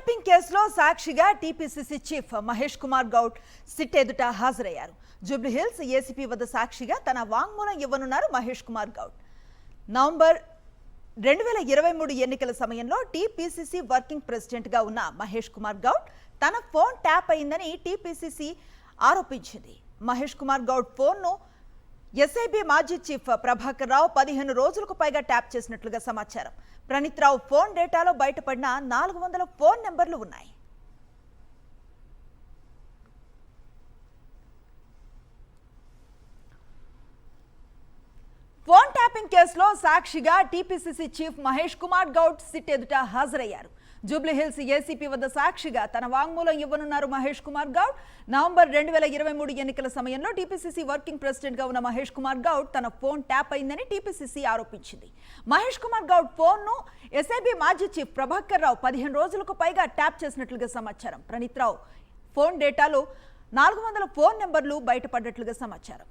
Tapping కేసులో సాక్షిగా TPCC chief Mahesh Kumar Goud SIT ఎదుట హాజరయ్యారు. జూబ్లీహిల్స్ ఏసీపీ వద్ద సాక్షిగా తన వాంగ్మూలం ఇవ్వనున్నారు మహేష్ కుమార్ గౌడ్. నవంబర్ 2023 ఎన్నికల సమయంలో టీపీసీసీ వర్కింగ్ ప్రెసిడెంట్ గా ఉన్న మహేష్ కుమార్ గౌడ్ తన ఫోన్ ట్యాప్ అయిందని టీపీసీసీ ఆరోపించింది. మహేష్ కుమార్ గౌడ్ ఫోన్ను ఎస్ఐబీ మాజీ చీఫ్ ప్రభాకర్ రావు 15 రోజులకు పైగా ట్యాప్ చేసినట్లుగా సమాచారం. ప్రణీత్ రావు ఫోన్ డేటాలో బయటపడిన 400 ఫోన్ నెంబర్లు ఉన్నాయి. ఫోన్ ట్యాపింగ్ కేసులో సాక్షిగా TPCC chief Mahesh Kumar Goud SIT ఎదుట హాజరయ్యారు. జూబ్లీహిల్స్ ఏసీపీ వద్ద సాక్షిగా తన వాంగ్మూలం ఇవ్వనున్నారు మహేష్ కుమార్ గౌడ్. నవంబర్ 2023 ఎన్నికల సమయంలో టీపీసీసీ వర్కింగ్ ప్రెసిడెంట్ గా ఉన్న మహేష్ కుమార్ గౌడ్ తన ఫోన్ ట్యాప్ అయిందని టీపీసీసీ ఆరోపించింది. మహేష్ కుమార్ గౌడ్ ఫోన్ ను ఎస్ఐబీ మాజీ చీఫ్ ప్రభాకర్ రావు 15 రోజులకు పైగా ట్యాప్ చేసినట్లుగా సమాచారం. ప్రణీత్ రావు ఫోన్ డేటాలో 400 ఫోన్ నెంబర్లు బయటపడ్డట్లుగా సమాచారం.